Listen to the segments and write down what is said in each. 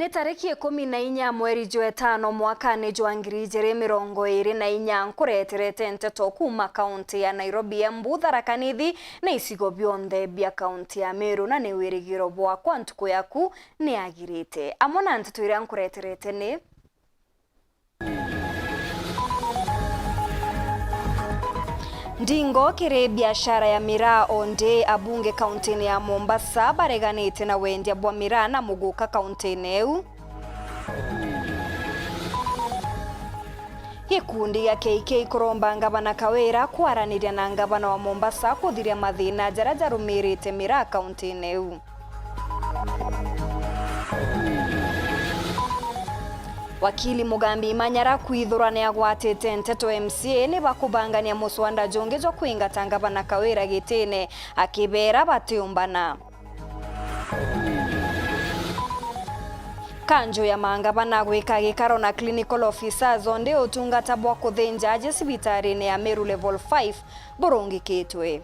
Ni tariki 14 mweri Jumatano mwakani jwa 2024 nkureterete nteto kuma kaunti ya Nairobi, Embu, Tharaka Nithi na isigo bionthe bia kaunti ya Meru, na ni wirigiro bwakwa ntuku yaku ni agirite. Amona nteto iria nkureterete ni Ndingo kiri biashara ya miraa onde abunge kaunti ya Mombasa bareganite na wendia bwa miraa na muguka kaunti neu. Gikundi ya KK kuromba ngavana Kawira kwaraniria na ngavana wa Mombasa kuthiria mathina jara jarumirite miraa kaunti neu. Wakili Mugambi Manyara kwithurania agwatite nteto MCA ni bakubangania muswanda jonge jo kwingata ngavana Kawira gitine akibera batiumbana. Kanjo ya mangavana gwika gikaro na clinical officers onde utungata bwa kuthinja aje sibitari ya Meru level 5 burungikitwe.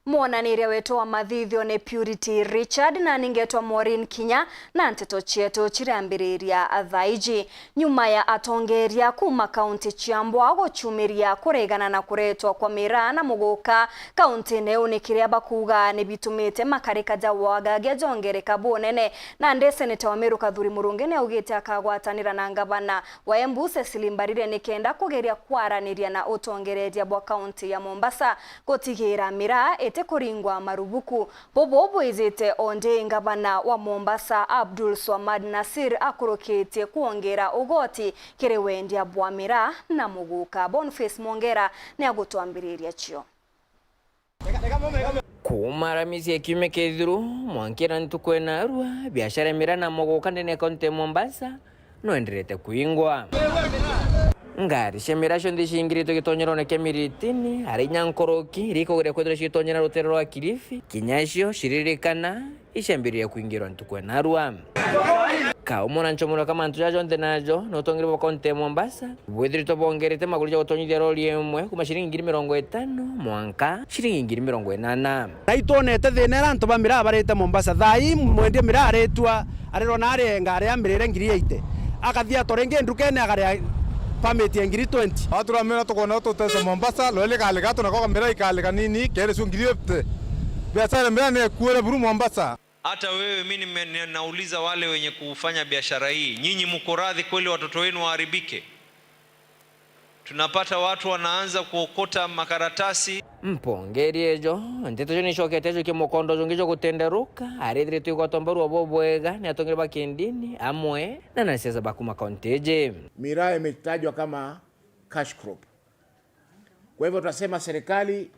Mwonaniria wetu wa mathithio ni Purity Richard na ningetwa Maureen Kinya na nteto chietu chirambiriria athaiji nyuma ya atongeria kuma kaunti chiambwa guchumiria kuregana na kuretwa kwa miraa na muguka kaunti neu ni kiria bakuga ni bitumite makarika jawagagia jongereka bonene na nde seneta wa Meru Kathuri Murungi ni augite akagwatanira na ngavana wa Embu Cecily Mbarire ni kenda kugeria kwaraniria na utongereria bwa kaunti ya Mombasa gutigira miraa kuringwa marubuku. Bobo izite onde ngavana wa Mombasa Abdul Swamad Nasir akurokete kuongera ugoti kire wendia bwa miraa na muguka. Boniface Mongera ni agutwambiriria chio. Kumaramisi kiume kethuru mwankira ntukwena arua biashara ya miraa na muguka ndene kaunti Mombasa no enderete kuingwa. Ngari shemirasho ndishingirito gitonyero na kemiritini ari nyankoroki riko gure kwedra shitonyera rutero rwa Kilifi kinyashio shiririkana ishambiriye kuingirwa ntukwena arua ka umona nchomura kama ntujajo ndenajo notongire bwa kaunti Mombasa bwedrito bongerete magurija gutonyithia roli emwe kuma shiringi 50 mwanka shiringi 80. Naitonete thinera ntu bamira barete Mombasa thai mwendie miraa retwa arirona ari ngari ya mirire 800 akathia torenge ndukene agari permit ya 20. Atura mera to kona to tesa Mombasa lole kale gato na kwa mera ikale kanini kere su ngiriepte. Biashara mera ni kuere buru Mombasa. Hata wewe mimi nauliza wale wenye kufanya biashara hii, nyinyi mko radhi kweli watoto wenu waharibike? Tunapata watu wanaanza kuokota makaratasi. Mpongeriejo nteto joni shoketejo kimokondo jongijo kutenderuka aridire tuko tombaru obobwega ni atongere bakindini amwe na nasiasa bakuma kaunteje. Miraa imetajwa kama cash crop. Kwa hivyo tunasema serikali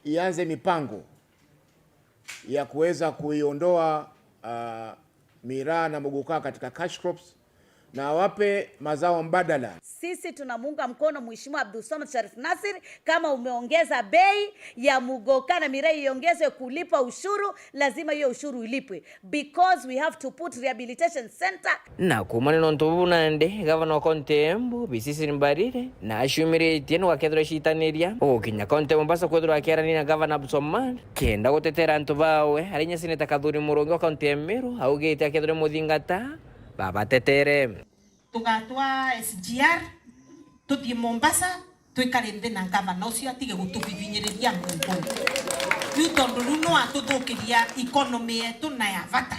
ianze mipango ya kuweza kuiondoa miraa na muguka katika cash crops na wape mazao mbadala. Sisi tunamuunga mkono Mheshimiwa Abdul Swamad Sharif Nasir, kama umeongeza bei ya muguka na miraa iongezwe kulipa ushuru, lazima hiyo ushuru ilipwe, because we have to put rehabilitation center. Na kumaneno ntubu nande gavana wa kaunti Embu Cecily Mbarire na ashumire tieno wakethra shitaniria okinya kaunti Mombasa kwethra akirani na gavana Abdul Swamad kenda gutetera ntubawe arinya seneta Kathuri Murungi wa kaunti ya Meru augite akethra muthingata baba tetere tugatwa SGR tuthie Mombasa twikarinde na ngavana ucio atige gutubibinyiriria mungu riu tondu riu no atuthukiria economy yetu na ya vata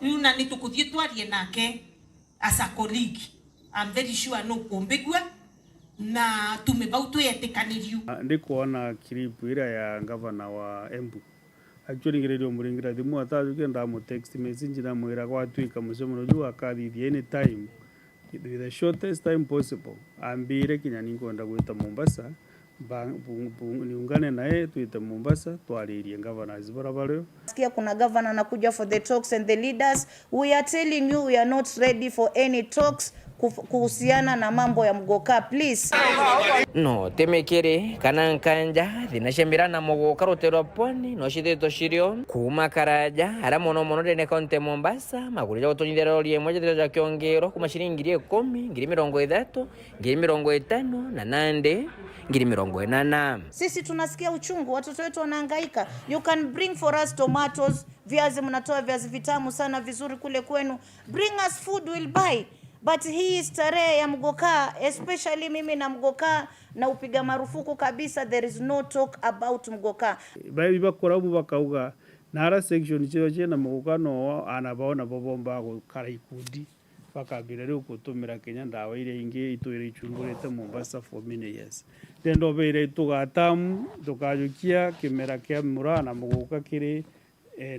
riu na ni tukuthie twarie nake as a colleague. I'm very sure no kumbigwa na tumebau twetikanirio. Ndikuona kiripu ira ya ngavana wa Embu actually ngiredio muringira thimu ataju kenda mu text message na mwira kwa twika musomo juu akathithie any time with the shortest time possible ambire kinya ninkwenda gwita Mombasa niungane naye tuite Mombasa twaririe governors barabaryo. Sikia kuna governor anakuja for the talks and the leaders. We are telling you we are not ready for any talks kuhusiana na mambo ya Muguka, please. No temekere kana nkanja thinashemira na Muguka rutero pwani no shithito shirio kuma karaja ara mono dene kaunti Mombasa magurija gutonyithera rori emwe ja kiongero kuma shilingi 10, 30, 50 na nande 80. Sisi tunasikia uchungu, watoto wetu wanahangaika. You can bring for us tomatoes, viazi, mnatoa viazi vitamu sana vizuri kule kwenu. Bring us food, we'll buy. But hii starehe ya Muguka, especially mimi na Muguka na upiga marufuku kabisa. There is no talk about Muguka. Baby bakora mu bakauga nara section cyo cyena Muguka no anabaona bobomba gukara ikundi bakabira ryo kutumira Kenya ndawa ile inge itwire ichungurete Mombasa for many years. Tendo bere tugatamu tukajukia kimera kya murana Muguka kiri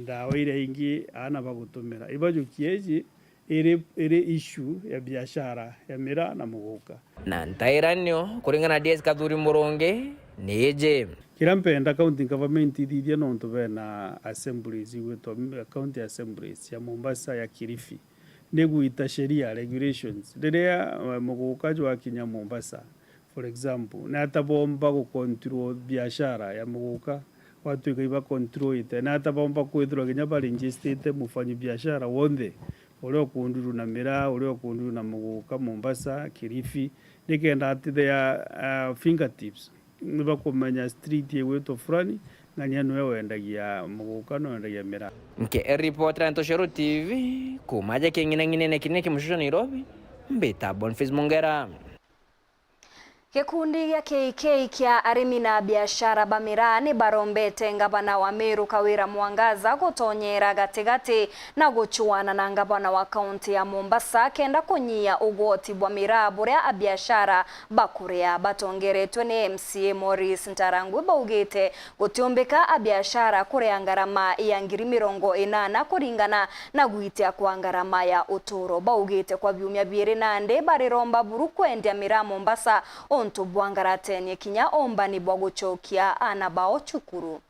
ndawa ile inge ana bagutumira ibajukiyeji ere issue ya biashara ya mira na Muguka na ntairanyo kuringana DS Kadhuri Muronge neje kirampenda county government ithithia no ntuve na assemblies igwetwa county assemblies ya Mombasa ya Kilifi neguita sheria regulations riria Muguka jwa kinya Mombasa for example na atabomba ku control biashara ya Muguka watu ikaiba control ite na atabomba kwithirwa kinya bali registered mufanyi biashara wonde ulio kunduru na mira ulio kunduru na Muguka Mombasa Kilifi nikenda ati their fingertips niba kumenya street yeweto frani ngania nwe wendagia Muguka no wendagia mira nke reporter Ntoshero TV kumaje kingine kineke mushusho Nairobi mbeta Boniface Mongera. Gikundi gĩa KK kĩa arĩmi na biashara Bamĩra nĩ barombete ngavana wa Meru Kawira Mwangaza gũtonyera gatigati na gũchuana na ngavana wa kaunti ya Mombasa kenda kũnyia ũgwati Bamĩra buria a biashara bakuria batongeretwe nĩ MCA Morris Ntarangwi baugite gũtiombeka a biashara kuria ngarama ya 80,000 kuringana na gwitia kwa ngarama ya uturo baugite kwa biumia 2 bariromba buru kwendia Mĩra Mombasa onto bwangaratenie kinya ombani bwa gucokia ana bao chukuru.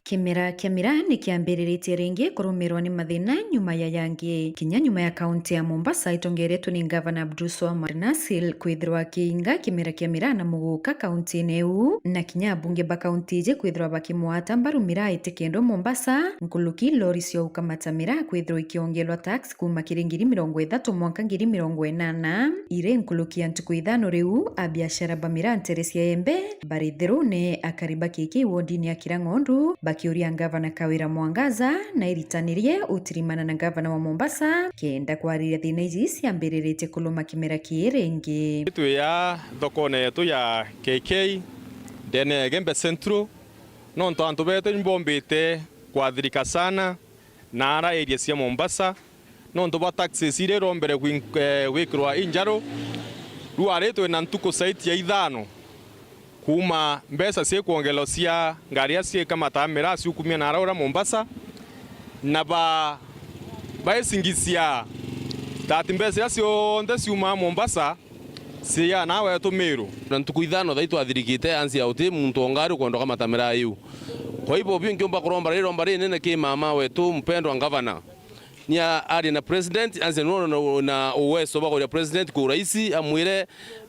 Kimera kĩa Mĩra nĩ kĩambĩrĩrĩtie rĩngĩ kũrũmĩrĩrwo nĩ mathĩna nyuma ya yangi kinya nyuma ya kaunti ya Mombasa itongeretwo nĩ Gavana Abdulswamad Nasil kwithirwa kĩinga kimera kĩa Mĩra na Muguka kaunti-inĩ ĩu na kinya bunge ba kaunti ije kwithirwa bakimwata mbaru Mĩra itikendo Mombasa nkuluki lori cia ukamata Mĩra kwithirwa ikiongelwa tax kuma kiringiri 30 mwaka 2080 ire nkuluki antuku ithano riu a biashara ba Mĩra Nteresia Embe barithiru ne akariba kiki wodini ya Ng'ondu bakiuria Gavana Kawira Mwangaza na iritanirie utirimana na Gavana wa Mombasa kenda kwariria thina ici ciambĩrĩrĩte kuluma kimera kiringi itu ya thokone yetu ya KK dene Gembe Central no ntantu bete mbombete kwathirika sana na ara area cia Mombasa no ntoba taxes ire rombere gwikirwa injaro ruaretwe na ntuko site ya ithano kuma mbesa cie kuongelo cia ngaria cie kama tamera cia kumia na araura Mombasa na baesingisia tati mbesa cio ndeciuma Mombasa cia nawe to Meru na ntuku ithano thaitu athirikite ansi auti muntu ongaru kuondoka matamera yu kwa hivyo bio ngiomba kuromba ri nene ki mama wetu mpendwa Gavana ni ari na president anse no na uwezo bako ya president ku raisi amwire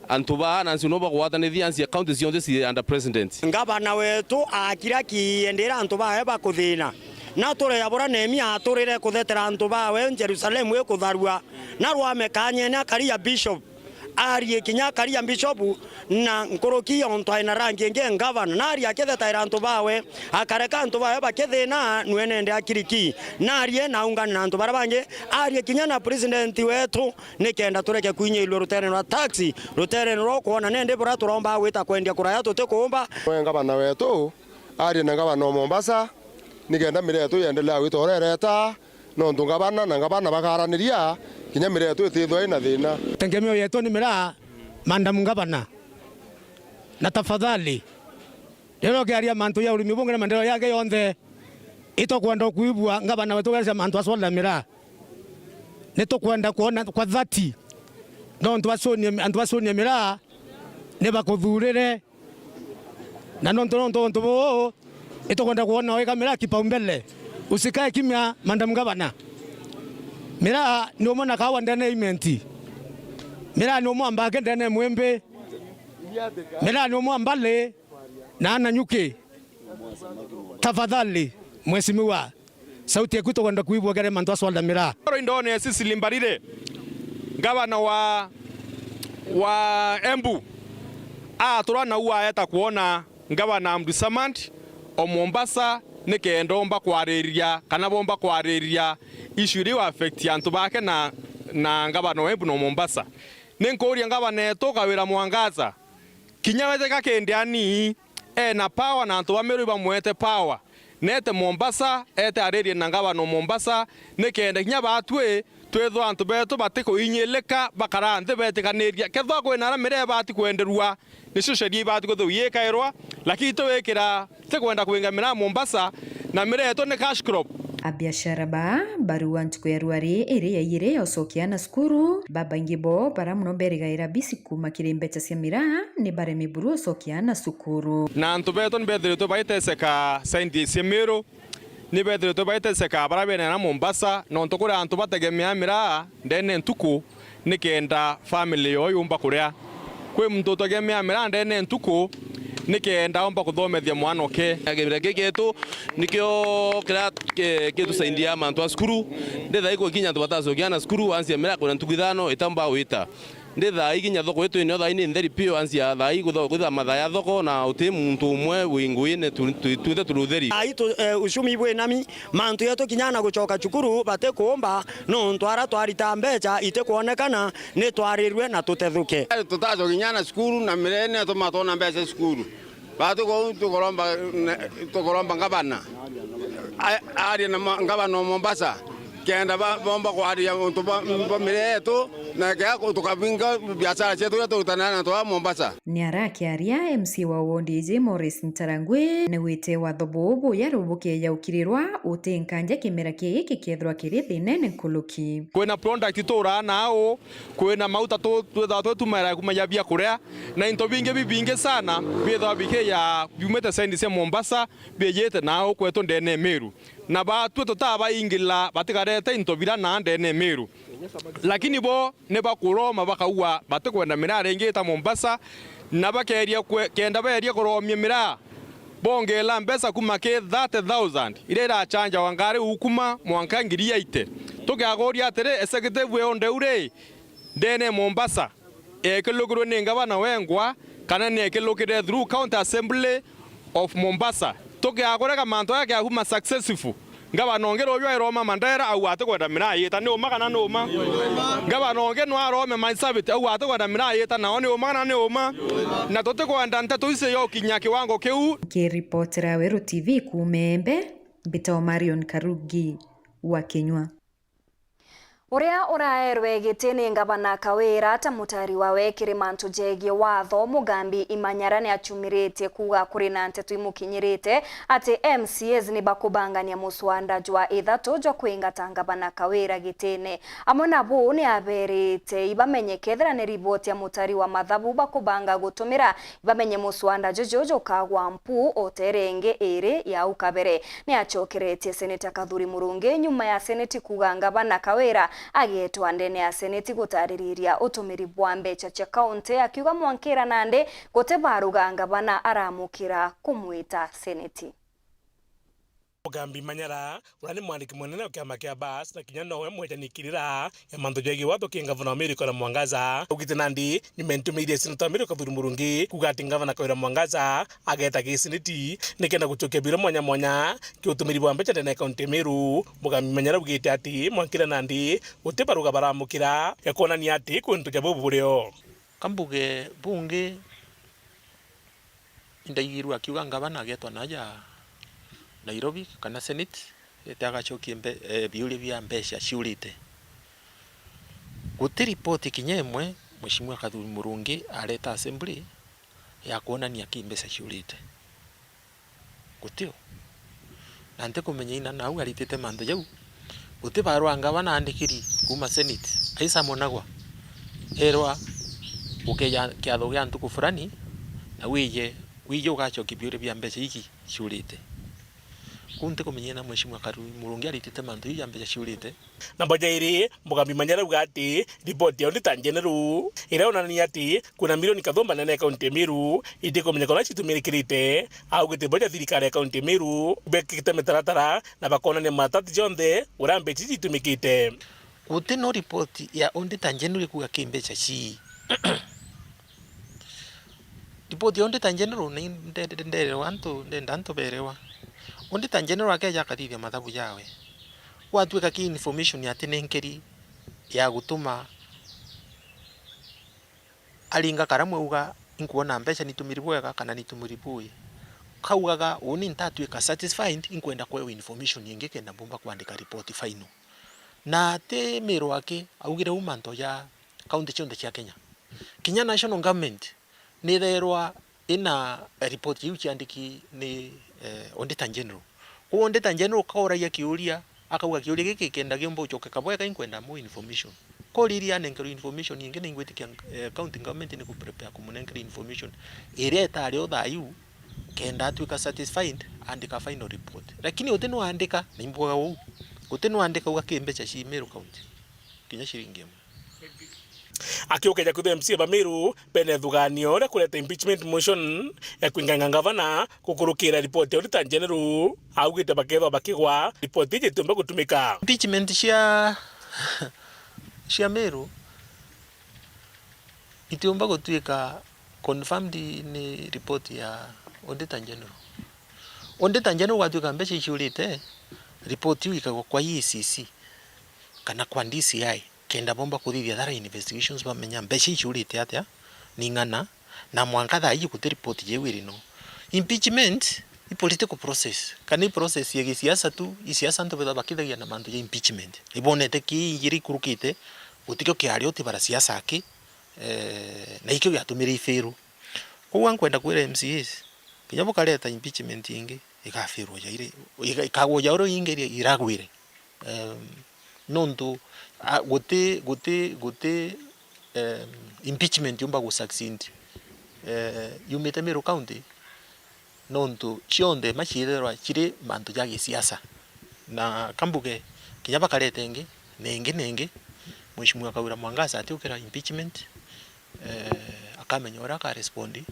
antuba na nsunoba kuwatanithia ansi account cionde si under president Gavana wetu akira kiendera antuba heba kuthina na tore yabora nemia aturire kuthetera antuba we Jerusalem we kutharua na rwamekanye na karia bishop ari kinya karia bishop na nkoroki onto ina rangi nge Gavana na ari aketheta irantu bawe akareka antu bawe bakethina nwenende akiriki na ari na ungana na antu barabange ari kinya na president wetu nikenda tureke kuinye ilo rutere na taxi rutere ro kuona nende bora turomba wita kwendia kuraya tote kuomba Gavana wetu ari na Gavana Mombasa nikenda Mĩra yetu yendelea witorereta no ndungabana na Gavana bakaraniria kinya Mĩra yetu itithwa ina thina tengemeo yetu ni Mĩra Madam Gavana na tafadhali lero kiaria mantu ya urimi bunge na maendeleo yake yonthe itokwenda kuibua Gavana wetu wese mantu asola Mĩra nitokwenda kuona kwa dhati no ntu asonie Mĩra ne bakuthurire na nonto bo itokwenda kuona weka Mĩra kipaumbele usikae kimya Madam Gavana mira ni umona kawa ndene imenti mira ni umu ambake ndene mwembe mira ni umu ambale na ananyuke. Tafadhali mheshimiwa, sauti yetu kwenda kuibwa gere mantu aswalda mira indone sisi limbarire gavana wa Embu turana uwa eta kuona gavana Abdulsamad o Mombasa nikenda omba kwariria kana bomba kwariria issue wa affect antu bake na gavana wa Embu no Mombasa ninkuria gavana eto kawira Mwangaza kinyawete kakendiani na power na antu bameru bamwete power nete Mombasa ete aririe na gavana Mombasa nikenda kinya batwe twetho antu beto batiko inyeleka bakara ante betikaniria ketho kwena mire bati kwenderua nicio sheria bati guthu yekairwa lakini to wekira te kwenda kuingamira Mombasa na mire eto ni cash crop. Abiashara barua ntuku ya ruari iri yaire osokiana skuru babangibo bara muno berigaira bisi kuma kirimbecha cia mira ni bare miburu osokiana sukuru na antu beto ni bethere to baiteseka sendi semero ni bethere to baiteseka bara bene na Mombasa no ntokura antu bategemea mira ndene ntuku nikenda family yo yumba kuria kwe mtu togemea mira ndene ntuku nikenda omba kuthomethia mwana oke agibira gegetu nikyo kira kitu saindia mantu skuru ndetha iko kinya tubatazo kiana skuru ansia mira kuna ntukithano itamba wita ndetha ikinya thoko yetu ni otha ini nderi pio ansia thai gutha mathaya thoko na uti muntu umwe winguine tuite turutheri ushumi bwe nami mantu yetu kinyana gucoka cukuru bate kuomba no ntwara twarita mbecha ite kuonekana ni twarirwe na tutethuke tutazo kinyana skuru na mirene to matona mbecha skuru batu ko tukoromba gavana ari na gavana Mombasa kenda bomba kwa ari untu mireto na kaya tukabinga biashara chetu ya tutanana to Mombasa ni arakiaria MC wa Wondije Morris Ntarangwe ne wite wa thobobo ya rubuke ya ukirirwa utenkanja kimera kiki kethwa kiri thinene nkuluki kwena product tora nao kwena mauta to tumara kumajabia kurea na into binge sana bitha bike ya bimete sendi se Mombasa bejete nao kweto ndene Meru na batu tutaba ingila batigarete into bila na ndene Meru lakini bo ne bakuroma bakaua batakwenda mira rengeta Mombasa na bakeria kenda beria kuromia mira bongela mbesa kumake 30,000 irera chanja wangare ukuma mwanka ngiria ite tukagoria atere executive we onde ure ndene Mombasa ekelogro nengabana wengwa kana nekelokire through county assembly of Mombasa tukagorega manto yake ahuma successful gavana onge royo Roma Mandera au ate kwenda mina yeta ni oma kana no ma gavana onge no arome maisabit au ate kwenda mina yeta na oni oma kana ni oma na tote kwenda nteto ise yo kinya kiwango keu kiripotera Weru TV kumembe Bita Marion Karugi wa Kenywa Uria uraerwe gitini ngavana Kawira ta mutari wawe kirimantu jegie watho mugambi imanyarane achumirite kuga kuri na ntetu imukinyirite ati MCAs ni bakubangania muswanda jwa ithatu jwa kuingata ngavana Kawira gitini amona bu ni aberite ibamenyekethera ni riboti ya mutari wa mathabu bakubanga gutumira ibamenye muswanda jojo kagwa mpu oterenge ere ya ukabere ni achokerete seneta Kathuri Murungi nyuma ya seneti kuga ngavana Kawira agetwa ndene ya seneti gutaririria utumiri bwa mbecha cha kaunti akiuga Mwankira Nandi gutebaruga ngavana aramukira kumwita seneti Mugambi Manyara urani mwandiki munene ukiama kia bas na kinya nowe mwechanikirira ya manto jegi watho kingavana wa Meri Kora Mwangaza ugite Nandi nimentumirie seneta Meri Kathuri Murungi kugati ngavana Kawira Mwangaza ageta giseneti nikenda guchokia biro mwanya kiutumiri bwa mbecha ndene kaunti Meru Mugambi Manyara ugite ati Mwankira Nandi gutebaruga baramukira yakonania ati kuntu jabo bureo kambuge bunge indaigiru akiuga ngavana agetwa naja Nairobi kana Senate etagachokie biuri bya mbeca ciurite guti report kinyemwe Mheshimiwa Kathuri Murungi areta assembly ya kuonania kimbeca ciurite gutio na nte kumenya ina na au aritite mando jau guti barwa ngavana andikiri kuma Senate aisa monagwa erwa ukeya kiatho gya ntuku fulani na wije ugachokie biuri bya mbeca iki ciurite kunte kumenyena mheshimiwa Murungi aritite mantu ya mbeca ciurite na Bojairi Mugambi Manyara ugati ripoti ya Auditor General iraonania ati kuna milioni kathomba nene kaunti Meru itikumenyeka na citumirikirite au gitiboja thirikari ya kaunti Meru bekite metaratara na bakona ne matati jonde urambe citumikite guti no report ya Auditor General kuga kimbeca ci report ya Auditor General ni ndere wantu ndanto berewa Auditor General akeja kathithia mathabu yawe watuika ki information ya tenenkeri ya gutuma alinga karamwe uga inkuona mbeca nitumiribwega kana nitumuribui kaugaga uni ntatuika satisfied inkwenda kwa information yingi kenda bomba kuandika report final na te Meru wake augire umanto ya county chonde cha Kenya National Government ni therwa ina report yu ciandiki ni Auditor General ku Auditor General kaora ya kiuria akauga kiuria giki kenda giombo choke kabweka inkwenda mu information ko liria nenkero information yingine ingwetikia county government ni ku prepare kumunengera information area tari othayu kenda atuika satisfied andika final report lakini uteno andika nimboga u uteno andika uga kimbeca ci Meru county kinya shiringi akiukeja kuthe MC ba Meru bene thuganio na kuleta impeachment motion ya kuinganga gavana kukurukira report ya Auditor General augite bakethwa bakigwa report ije tumba gutumika impeachment cia Meru itiomba gutuika confirmed ni report ya Auditor General. Auditor General watuika mbeca ciurite report yu ikagwa kwa EACC kana kwa DCI kenda bomba kuthithia thara investigations bamenya mbeca ciurite atia ni ngana na mwankatha iji kuti report je wirino impeachment i political process kana process ya gisiasa tu isiasa ndo betha bakithagia na mandu ya impeachment ibonete ki yiri kurukite gutikyo kiario ti bara siasa aki na ikyo yatumira ifiru kwa nkwenda kwira MCAs kinya bukareta impeachment ingi ikafirwo ya ire ikagwo ya oro ingeri iragwire nondu gote impeachment yumba go succeed yumete Meru county nondu chionde machirerwa chiri mantu ya gisiasa na kambuge kinya bakareta ingi nenge mheshimiwa Kawira Mwangaza atiukira impeachment akamenyora ka respondi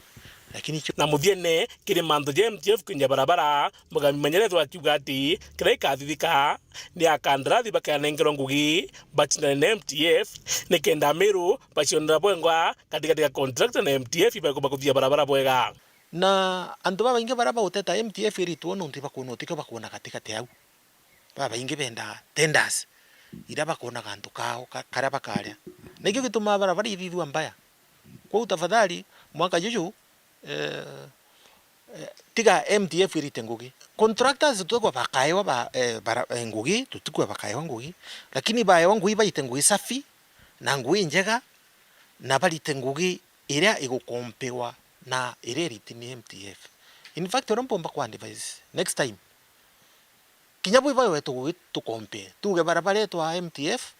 lakini na muthiene kiri mantu je MTF kinja barabara Mugambi Manyara twatiuga ati kira ikathithika ni akandarathi bakanengero ngugi bachina na MTF ni kenda Meru bachionera bwengwa katika contract na MTF ibako bakuthia barabara bwega na andu baba inge baraba uteta MTF iritu no ntiba kunotika bakuona katika te au baba inge benda tenders ira bakona kantu kao karaba karia nikyo gituma barabara ithithwa mbaya kwa utafadhali mwaka juju tiga MTF irite ngugi contractors tukwa bakaiwa ba ngugi tutukwa bakaiwa ngugi lakini bae ngugi baite ngugi safi na ngugi njega na balite ngugi iria igukompewa na iria ritini MTF in fact rompomba kwa device next time kinyabu ibayo wetu tukompe tuge barabara yetu wa MTF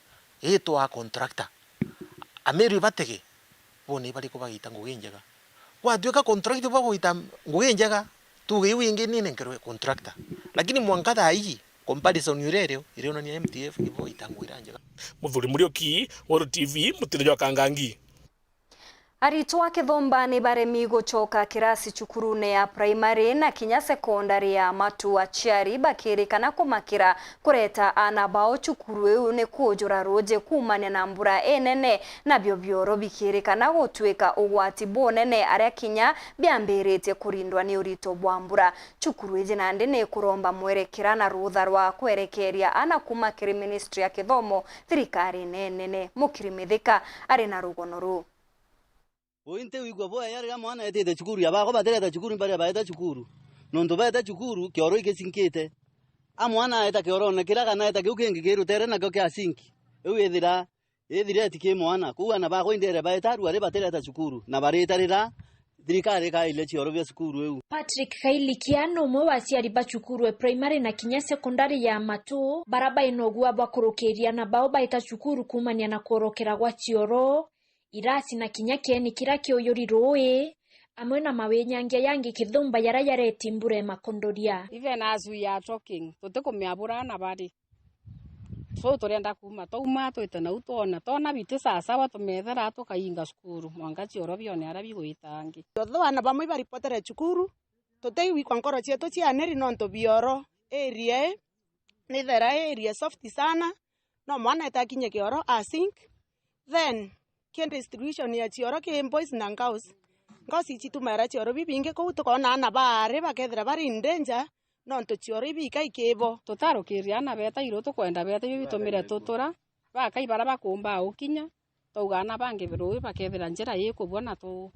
yetu wa contractor Ameru batege bone bali ko bagita ngugi njega watuika contract bagoita ngugi njega tuge wingi nine ngero contractor lakini mwankatha hii comparison yurero iriona ni MTF ibo itangwira njega Muthuri Murioki Woro TV mutirejo Kangangi Aritwa kithomba ni baremi gucoka kirasi cukurune ya primary na kinya secondary ya Matu aciari bakirikana kumakira kureta ana bao cukuru ni kujura roje kumania na mbura enene na byobyoro bikirikana gutwika ugwati bonene aria kinya byambirite kurindwa ni urito bwa mbura cukuru ije nande ni kuromba mwerekera na rutha rwa kwerekeria ana kumakira ministry ya kithomo thirikari nene mukirimithika ari na rugono ru Ointe wigwa boya yari mwana yete chukuru yabako batereta chukuru mbare baeta chukuru nondo baeta chukuru kioro ikesinkite amwana eta kioro na kira kana eta kiukengi kiru tere na kyo asinki ewethira etike mwana kuwa na bako indere baeta ruare batereta chukuru na baretarira thirikari ka ile chioro bya chukuru eu Patrick Kailikiano mwe waciari ba chukuru e primary na kinya secondary ya Matu baraba inogua bakurukiria na bao baeta chukuru kumania na korokera gwa chioro irasi na kinya keni kira kioyori roe amwe na mawenyangia yangi kithumba yara yareti mbure makondoria. Even as we are talking, tutikumiabura na bari. So turenda kuma tauma twitana utona tona bitu sasa watumethera tukainga cukuru mwanga cioro bione arabi gwitangi. Totho ana bamwe bari potere cukuru tutei kwa nkoro cietu cianeri nonto bioro area ni thera area soft sana no mwana etakinye kioro async then kende distribution ya cioro ke boys na girls ngosi citumara cioro bibinge ko tukona ana bare bakethera bari in danger nonto cioro ibika ikebo tutarukiria na beta iro tukwenda beta bitumire tutura bakai bara bakumba ukinya taugana bange biru bakethera njira yikubona tu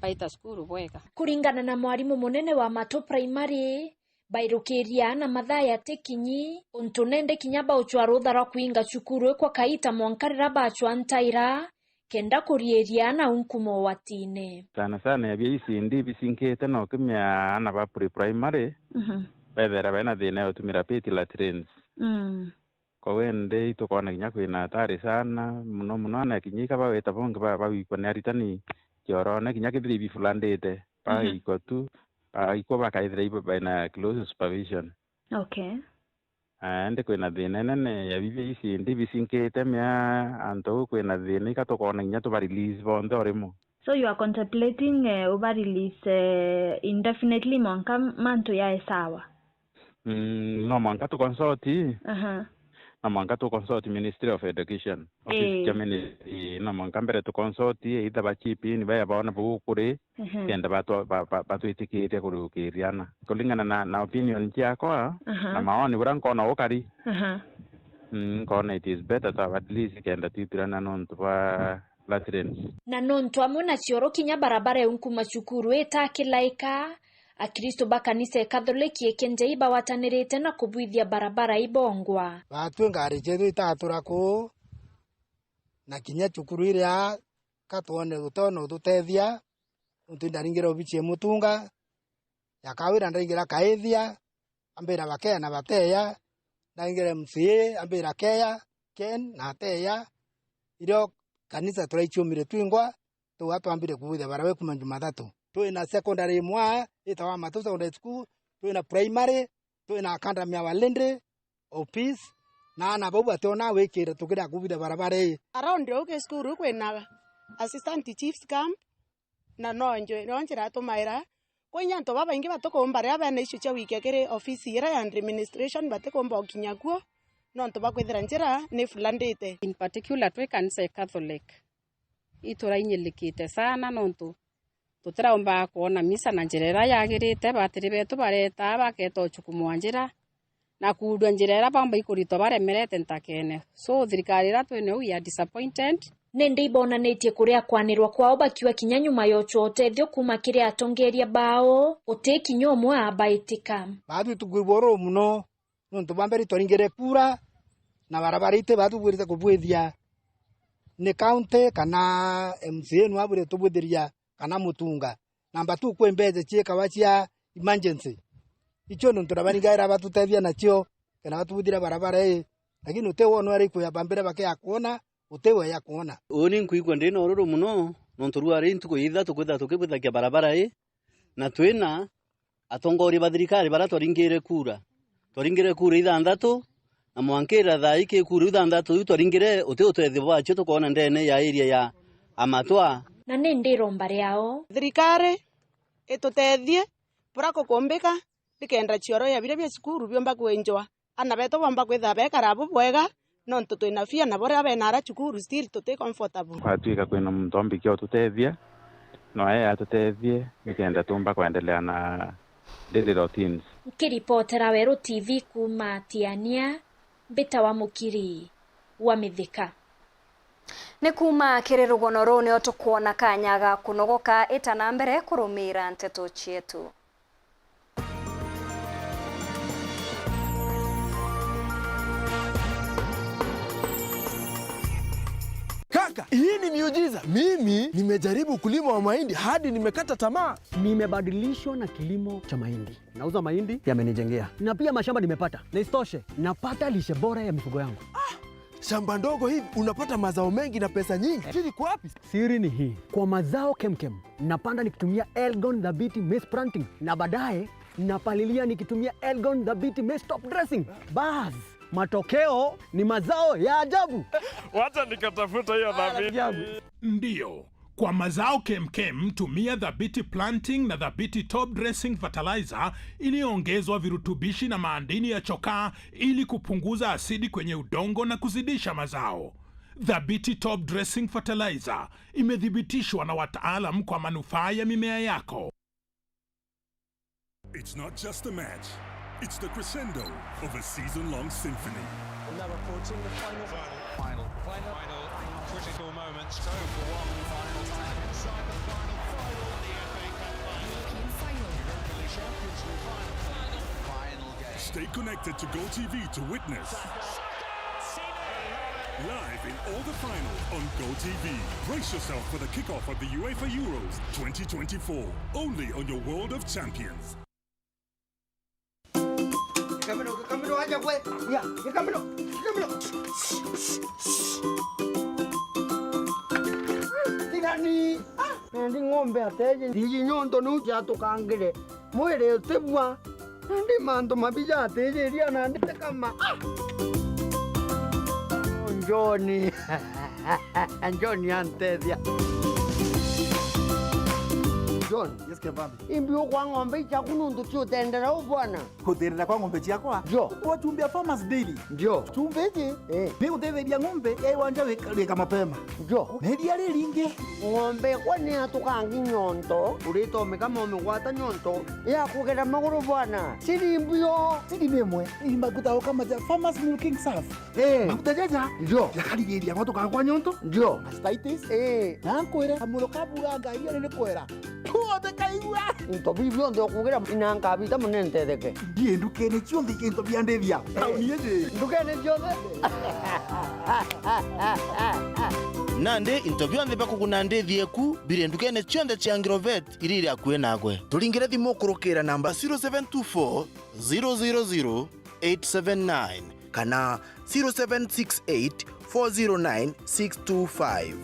baita cukuru bwega. Kuringana na mwarimu munene wa Mato Primary bairukiria na mathaya tekinyi untunende kinya bauchwa ruthara kuinga cukuru kwa kaita mwankarira bachwa ntaira kenda kurieria na unkumo watine. Sana ya biisi ndi bisinkete no kimya ana ba primary bethera bena thina utumira peti latrines kwa wende itokona kinya kwina tari sana muno na kinyika ba weta bonge ba wikwa ni aritani kiorone kinya kithiri bifulandete pa iko tu iko bakaithira ibo bena close supervision. Okay. Ande kwina thina nene ya biisi ndi bisinkete mya anto kwina thina ikatokona kinya to ba release bonde orimo. So you are contemplating over release indefinitely mwanka manto ya esawa? No mwanka to consulti. Na mwanka to consult Ministry of Education. Office Germany na mwanka mbere to consult either ba chipi ni baya baona bukuri kenda batu itikite kurukiriana. Kulingana na opinion yako na maoni buranko na okari. Kona it is better to at least kenda titirana nonto ba latrines. Na nonto amuna cioro kinya barabara unkuma cukuru etakilaika akristo bakanisa Katholiki ekenjei bawatanirite na kubwithia barabara ibongwa. Batu ngari chetu itatura ku na kinya cukuru iria katone utono tutethia untindaringira obichie mutunga yakawira ndaingira kaethia ambira bakea na bateya ndaingira MCA ambira keya ken na teya irio kanisa turaichumire twingwa tuwatwambire kubuthia barawe kuma Jumatatu. Tuina secondary mwa itawa Mato secondary school, tuina primary, tuina academy ya Walende, office na ana babu atona wekere tukira kubuthia barabara. Around the school kwena assistant chiefs camp na nonjera tumaira kwenya nto baba ingi batokomba ria bana icio cia wikekere office ira ya administration batekomba okinyakuo nonto bakwithira njira ni fulandite. In particular twe kanisa Catholic iturainyelekite sana nonto tutiraomba kuona misa na njira yagirite batiri betu bareta baketo chukumwa njira na kudwa njira ira bamba ikurito baremerete ntakene. So thirikari ra twene we are disappointed. Nende ibonanitie kuria kwanirwa kwao bakiwa kinya nyuma yocho otethio kuma kiria atongeria bao uteki nyomwe abaitika. Batu tukuboro muno nonto bamberi toringere kura na barabarite batu bwirite kubwithia ni county kana MCA no abure tubuthiria kana mutunga namba tu kwembeze chieka wachia emergency icho nonto rabaringaira batutethia nacio kana batubuthira barabara lakini utewo no ari kuya bambere bake akuona utewo ya kuona oni nkuigwa ndino ororo muno nonto ruari ntuko itha tukwitha tukibuthakia barabara na twina atongori bathirikari bara twaringire kura ithandatu na mwankira thai ke kura ithandatu twaringire utethio bwacho tukona ndene ya area ya Amatwa na nende romba riao thirikari itutethie burako kumbika bikenda cioro ya bire bya cukuru byomba kwenjwa ana beto bomba kwitha bekarabu bwega nonto twina fia na bore abe nara cukuru still tuti comfortable kwatuika kwina mtombi kio tutethia no atutethie bikenda tumba kuendelea na daily routines. Kiripotera Weru TV kuma Tiania Beta wa Mukiri wa Mithika. Ni kuma kirirugono ru ni otukuona kanyaga kunogoka itana mbere kurumira nteto cietu. Kaka, hii ni miujiza. Mimi nimejaribu kulima wa mahindi hadi nimekata tamaa. Nimebadilishwa na kilimo cha mahindi. Nauza mahindi yamenijengea. Na pia mashamba nimepata. Na isitoshe, napata lishe bora ya mifugo yangu. shamba ndogo hivi unapata mazao mengi na pesa nyingi. Siri kwa wapi? Siri ni hii. Kwa mazao kemkem, napanda nikitumia Elgon Dhabiti Maize Planting na baadaye napalilia nikitumia Elgon Dhabiti Maize Top Dressing. Bas, matokeo ni mazao ya ajabu. Wacha nikatafuta hiyo Dhabiti. Ndiyo. Kwa mazao kemkem tumia Dhabiti Planting na Dhabiti Top Dressing Fertilizer iliyoongezwa virutubishi na madini ya chokaa ili kupunguza asidi kwenye udongo na kuzidisha mazao. Dhabiti Top Dressing Fertilizer imethibitishwa na wataalam kwa manufaa ya mimea yako. It's not just a match. It's the crescendo of a season-long symphony. We're now approaching the final critical moments. Go for one final time inside the final of the FA Cup final. Europa League Champions League final game. Stay connected to GoTV to witness. Live in all the finals on GoTV. Brace yourself for the kickoff of the UEFA Euros 2024. Only on your World of Champions. Camilo, vaya pues. Ya, Camilo. Tirani. Ndi ng'ombe ateje. Ndi nyondo nuja tukangire. Mwere tebwa. Ndi mando mabija ateje ria na ndi kama. Njoni. Njoni antedia. John, yes kebambi. Imbio kwa ng'ombe cha kunundu tu tendera bwana. Kuterera kwa ng'ombe chakwa? Jo. Kwa chumbe Farmers Daily. Jo. Chumbeje? Ni uteveria ng'ombe wanja weka mapema. Jo. Nedia linge. Ng'ombe kwani atukangi nyonto. Urito kama umegwata nyonto. Ya kugera maguru bwana. Siri imbio. Siri memwe. Imakuta kama ja Farmers Milking Surf. Makuta jaja. Jo. Yakaligeria watu kwa nyonto. Jo. Mastitis. Nankwera amulo kabuganga iyo ne kwera. Tuote kaigua. Into bibio ndo kugera inanga bita munente deke. Die ndukene chionde into biandevia. Tauniyeje. Ndukene chionde. Nande interview ande bako kunande thieku bire ndukene chionde cha Agrovet iriri akwe nagwe. Tulingire thimo kurukira namba 0724 000 879 kana 0768 409 625.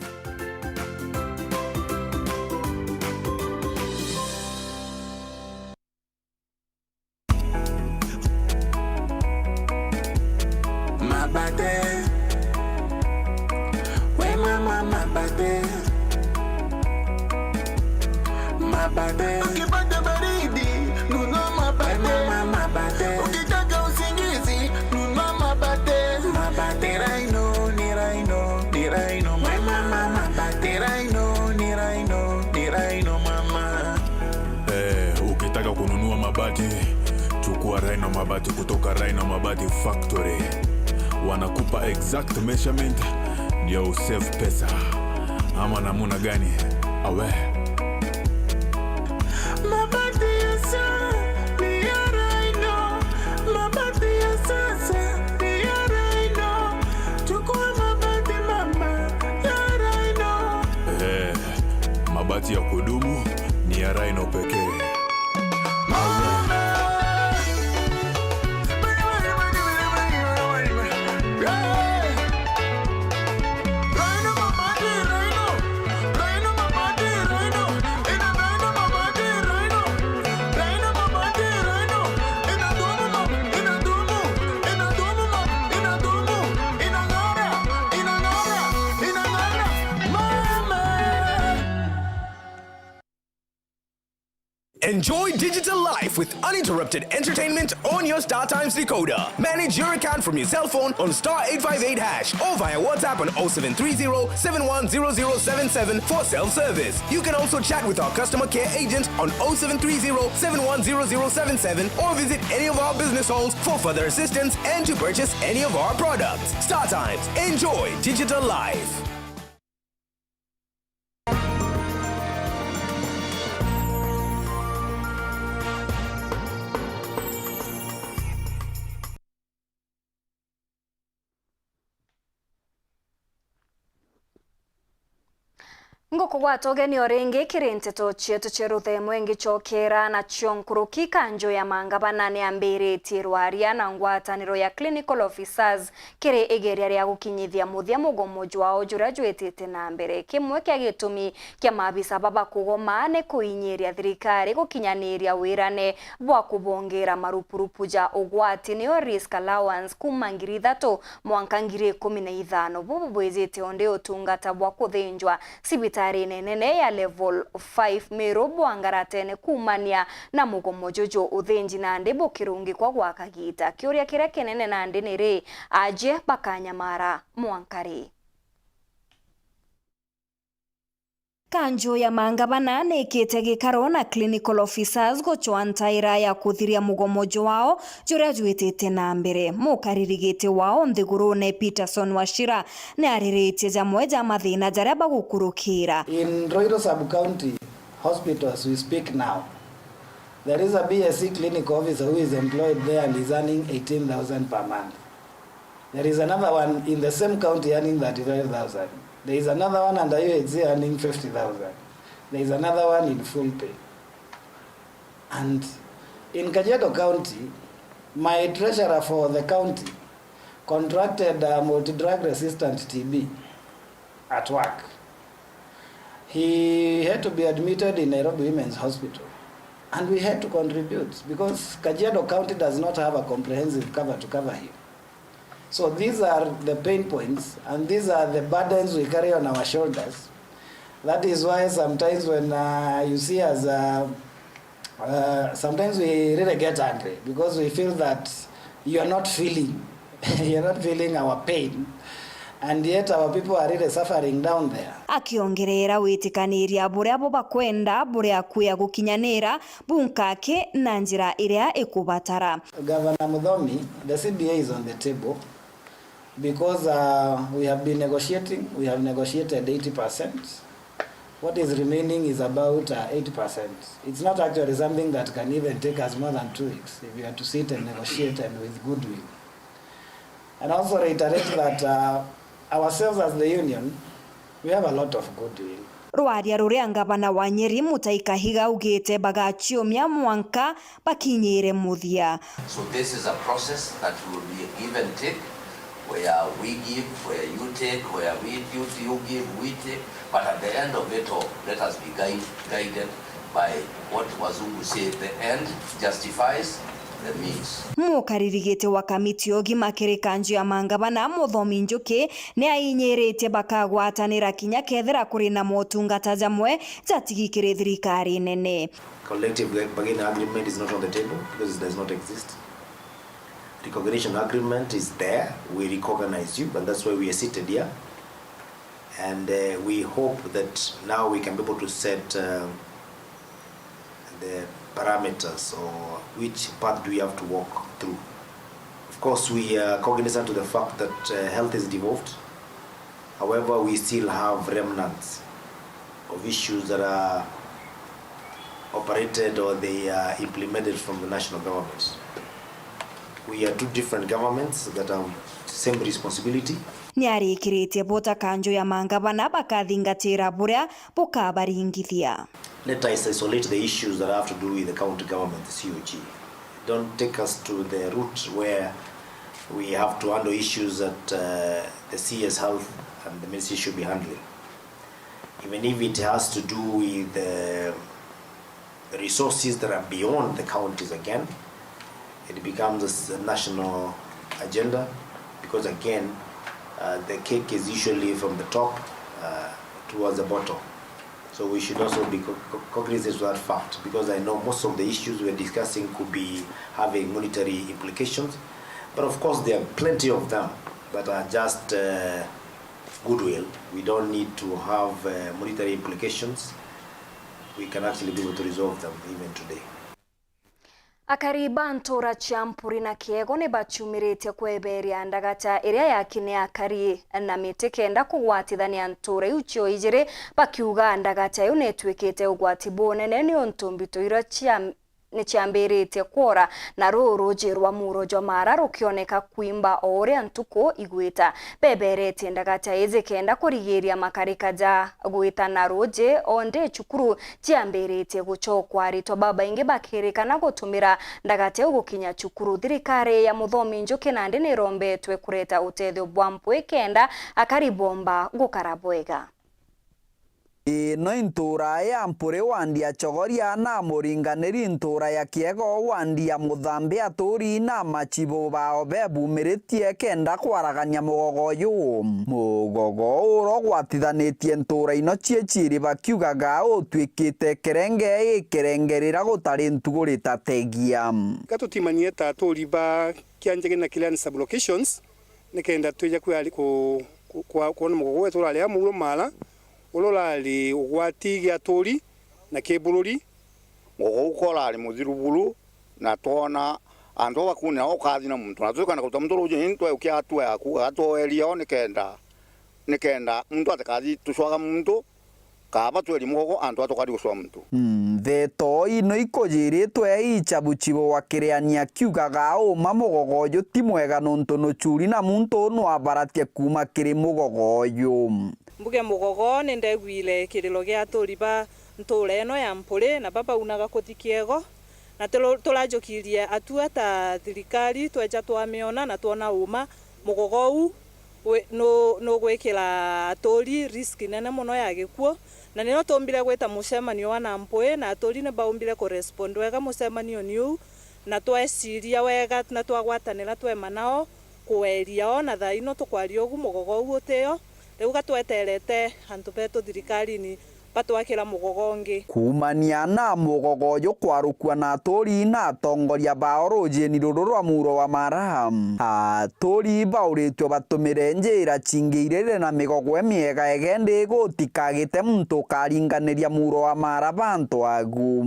Ukipata baridi nunua mabate. Ukitaka usingizi nunua mabate. Mabate Rhino ni Rhino mama. Mabate Rhino ni Rhino mama. Ukitaka kununua mabati chukua Rhino mabati kutoka Rhino Mabati Factory. Wanakupa exact measurement ndio usave pesa. Ama namuna gani? Awe Mabati ya sasa ni ya Rhino. Mabati ya sasa ni ya Rhino. Chukua mabati mama ya Rhino. Mabati ya kudumu ni ya Rhino pekee. Enjoy digital life with uninterrupted entertainment on your StarTimes decoder. Manage your account from your cell phone on *858# or via WhatsApp on 0730-710077 for self-service. You can also chat with our customer care agent on 0730-710077 or visit any of our business halls for further assistance and to purchase any of our products. StarTimes. Enjoy digital life. Ngoko gwatogeni oringi kirinteto chietu cheruthe mwengi chokera na chionkuruki kanjo ya mangabana ni ambiri tirwaria na ngwataniro ya clinical officers kiri igeria ria gukinyithia muthia mugomoju wao jura jwetete na mbere kimwe kya gitumi kya mabisa baba kugoma ne kuinyiria thirikari gukinyaniria wirane bwa kubongera marupurupu ja ugwati ni risk allowance kuma ngiri 3 mwanka ngiri 15 bubu bwezete onde utungata bwa kuthinjwa sibitari nene ya level 5 Meru bwangaratene kumania na mugomo jojo uthinji na ndebo kirungi kwa gwakagita kiuria kire kinene na ndinire aje bakanyamara mwankari. Kanjo ya mangabana nekete gikaro na clinical officers gochwa ntaira ya kuthiria mugomojo wao juria jwetete na mbere mukaririgite wao nthigurune Peterson Wachira ne aririte jamwe ja mathina jaria bagukurukira. In Roiro sub-county hospitals we speak now, there is a BSc clinical officer who is employed there and is earning 18,000 per month. There is another one in the same county earning 35,000. There is another one under UHC earning 50,000. There is another one in full pay. And in Kajiado County, my treasurer for the county contracted a multi-drug resistant TB at work. He had to be admitted in Nairobi Women's Hospital. And we had to contribute because Kajiado County does not have a comprehensive cover to cover him. So these are the pain points and these are the burdens we carry on our shoulders. That is why sometimes when you see us, sometimes we really get angry because we feel that you are not feeling, you're not feeling our pain. And yet our people are really suffering down there. Akiongerera witikaniria buria bo bakwenda buria kuya gukinyanira bunkake na njira iria ikubatara. Governor Muthomi, the CBA is on the table because we have been negotiating. We have negotiated 80%. What is remaining is about 80%. It's not actually something that can even take us more than 2 weeks if we have to sit and negotiate and with goodwill. And also reiterate that ourselves as the union, we have a lot of goodwill. Rwaria ruria ngabana wa Nyeri Mutaikahiga ugite bagachiomia mwanka bakinyire muthia. So this is a process that will be a give and take, where we give, where you take, where you give, we take. But at the end of it all, let us be guided by what Wazungu said, the end justifies the means. Mukaririgite wa kamiti ogima kiri kanju ya mangabana Muthomi Njuki ne ainyerete bakagwatanira kinya kethera kuri na motungata jamwe jatigikire thirikari nene. Collective bargaining agreement is not on the table because it does not exist. Recognition agreement is there. We recognize you, and that's why we are seated here. And we hope that now we can be able to set the parameters or which path do we have to walk through. Of course, we are cognizant to the fact that health is devolved. However, we still have remnants of issues that are operated or they are implemented from the national government. We are two different governments that have the same responsibility. Niarikirite bota kanjo ya mangabana bakathingatira buria bukabaringithia. Let us isolate the issues that have to do with the county government, the COG. Don't take us to the route where we have to handle issues that the CS Health and the ministry should be handling. Even if it has to do with the resources that are beyond the counties again, it becomes a national agenda because again, the cake is usually from the top towards the bottom. So we should also be cognizant of that fact because I know most of the issues we're discussing could be having monetary implications. But of course there are plenty of them that are just goodwill. We don't need to have monetary implications. We can actually be able to resolve them even today. Akariba ntora champuri na kiego ne bachumirite kweberia ndagata iria yakine akari na mitikenda kugwatithania ntura ucio ijire bakiuga ndagata yo netwikite ugwati bonene ni ontumbito ira chia nichiambirite kwora na ruruji rwa muro jwa mara rukioneka kuimba ore antuko igwita beberete ndagata eze kenda kurigiria makarika ja gwita na roje onde chukuru chiambirite guchokwa ritwa baba inge bakirikana gutumira ndagate ugukinya chukuru thirikari ya muthomi Njuki Nandi nirombetwe kureta utethio bwa mpwe kenda akaribomba gukarabwega no intura ya mpure wandia chogoria na muringaniri intura ya kiego wandia muthambi aturi na machibo bao bebumiretie kenda kwaraganya mugogoyu mugogo uro gwatithanitie intura ino chiechiri bakiugaga utwikite kerengerera gutari ntugurita tegia gatutimanie ta aturi ba kianjege na clearance sublocations nikenda tuja kuona mugogo wetu rali ya mulo mala ololali ugwatigia aturi na kebuluri mugogo ukora ali muzirubulu na tona ando bakune aho kathi na muntu nazuka na kutamutoro uje ntwa ukiatwa yaku atoelia nikenda muntu atakathi tushwaga muntu kaba tweli mugogo ando atokadi guswa muntu veto ino ikojiritwe ichabuchibo wakireania kiugaga uma mugogoyo ti mwega nonto no churi na muntu no abaratie kuma kiri mugogoyo mbuge mugogo nindegwile kirilo gia aturi ba ntule eno ya mpure na baba unaga kuthikiego na tulajokirie atua ta thirikari tweja twamiona na tuona uma mugogo no gwekela aturi risk nene muno ya gikuo na nino tombire gweta mucemanio wa nampwe na aturi ne baumbire ko respond wega mucemanio niu na tweciria wega na twagwatanira twema nao kueria ona tha ino tukwaria ogu mugogo uteo riu gatweterete antu betu thirikari-ini batwakira mugogongi kumania na mugogoyo kwarukua na aturi na atongoria bao rujeni ruru rwa muro wa mara aturi bauritwe batumire njira chingiirire na migogo emiega egende gutikagite muntu karinganiria muro wa mara bantu agu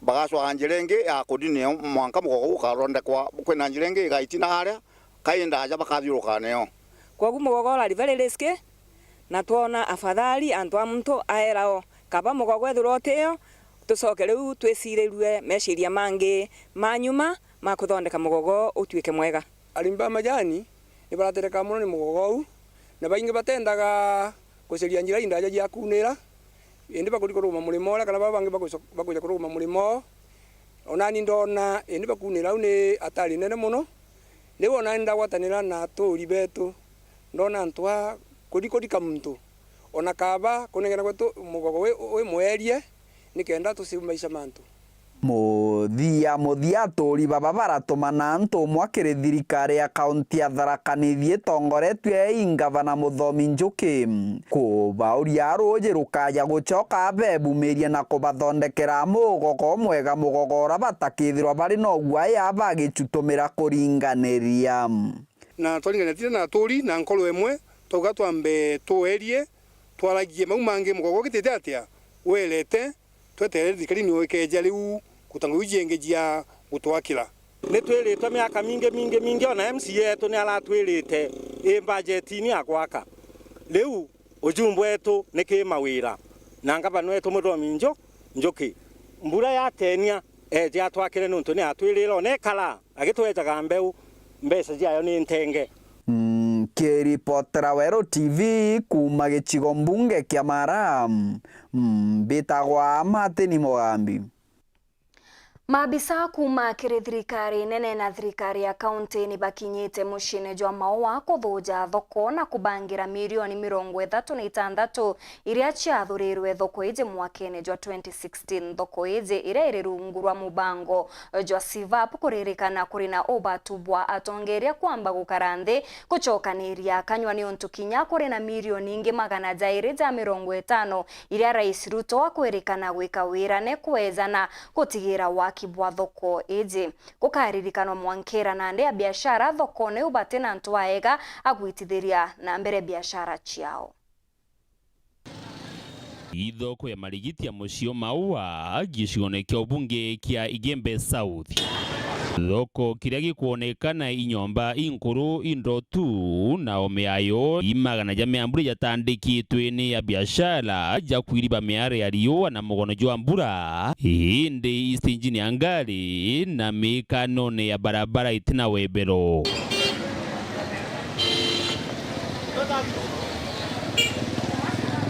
bagaswa anjirenge ya kudine mwanka mugogo ukaronda kwa kwena njirenge gaitina haria kainda aja bakathiuruka neo kwa mugogo la very risky na tuona afadhali antwa muntu aerao kaba mugogo ethuroteo tucoke riu twicirirwe meciria mangi manyuma makuthondeka mugogo utwike mwega arimba majani ibaratereka muno ni mugogo na baingi batendaga kuceria njira indaja ya kunira indi bakurikoruma mulimo kana babangi bakuja kuruma mulimo onani ndona indi bakunira une atari nene muno niwona ndagwatanira na aturi betu ndona ntwa kudika muntu ona kaba kunengera kwetu mugogo we mwerie nikenda tusimaisha mantu muthia aturi baba baratumana ntu mwakiri thirikari ya kaunti ya Tharaka Nithi tongoretwe ingavana Muthomi Njuki kubauria ruji rukaya gucoka bebumirie na kubathondekera mugogo mwega mugogo ura batakithirwa bari no guaya bagicutumira kuringaniria na twaringanirie na aturi na nkolo emwe toga twambe tuerie twaragie mau mangi mugogo gitete atia welete twetere thikari ni wekeja riu kutangu ujengejia gutwakira ni twirite miaka mingi ona MC yetu ni aratwirite budget ni agwaka riu ujumbe wetu ni kimawira na ngavana wetu Muthomi Njuki mbura ya tenia eja twakire nuntu ni atwirira onekala agitwejaga mbeu mbeca ciayo ni ntenge kiripotera Wero TV kuma gicigo mbunge kia Mara bitagwa Martin Mugambi. Maabisa kuma kiri thirikari nene na thirikari ya kaunti ni bakinyite mucine jwa maua kuthuja thoko na kubangira milioni 36 iria ciathurirwe thoko ije mwakene jwa 2016 thoko ije iria iri rungu rwa mubango jwa SIVAP kuririkana kuri na ubatubwa atongeria kwamba gukaranthi gucokaniria kanywa ni untu kinya kuri na milioni ingi 250 iria Rais Ruto akwirikana gwika wira ne kwezana gutigira waki bwa thoko iji gukaririkana Mwankera Nandi ya biashara thoko ne ubate na ntwaega agwitithiria na mbere biashara ciao Ithoko ya marigiti ya mucio Maua gicione kya ubunge kia Igembe South. Thoko kiria gikuonekana inyomba inkuru indotu na omeayo imagana ja meambure jatandikitwe ni ya biashara ja kwiriba meare ya riua na mugono jwa mbura indi istinjini ya ngari na mikanone ya barabara itina webero.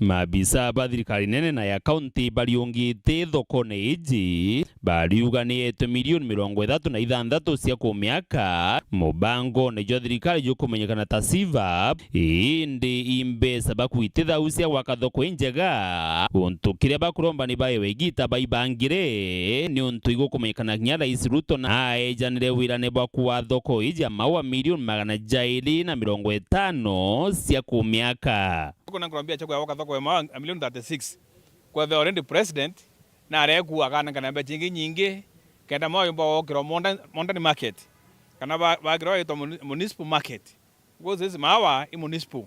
Mabisa ba thirikari nene na ya kaunti bariungite thokone iji bariuganite milioni 36 cia kumiaka mubango ne jo thirikari jo kumenyekana ta SIVA indi imbesa bakwititha ucia gwaka thoko njega untu kiria bakuromba ni baewegita baibangire ni untu igukumenyekana nginya Rais Ruto na aejanire wirane bwa kuwa thoko iji Maua milioni 250 cia kumiaka. Kuna kurambia chako ya thoko ya Maua milioni 36 kwa the already president na areku akana kana mbe chingi nyingi kenda Maua yomba okiro monda ni market kana bagiro ito municipal market gozi hizi Maua i municipal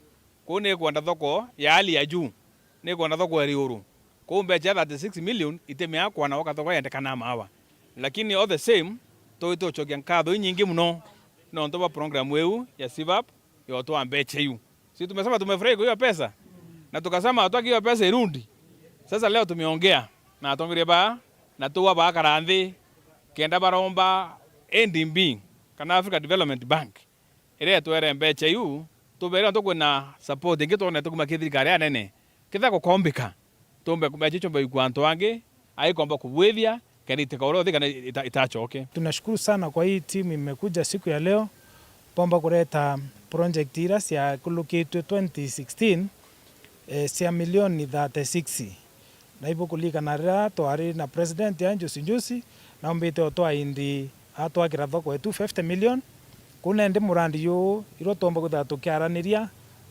kone kwenda thoko ya hali ya juu ne kwenda thoko ya riuru kumbe cha 36 million itemea kwa na thoko ya ndekana Maua lakini all the same to chokia nkadho nyingi mno no ntoba program weu ya SIVAP yoto ambeche yu. Si tumesema tumefurahi kwa hiyo pesa na tukasema hataki hiyo pesa irundi. Sasa leo tumeongea na atongeria ba na tuwa ba karanthi kenda baromba NDB kana Africa Development Bank ile twere mbeche yu tubere ntoko na support ngito na tukuma kithirikari anene kitha gukombika tumbe kumeche chombe ikwanto wange aikomba kubwethia kanite kaoro thika itachoke. Tunashukuru sana kwa hii timu imekuja siku ya leo pomba kuleta project ira cia kulukitwe 2016 cia milioni 36 na ipo kulikana rira twari na president ya njusi na mbite otwa indi atwakira thoko 250 million kuna ndi murandi yu iro tomba kuthatu kiaraniria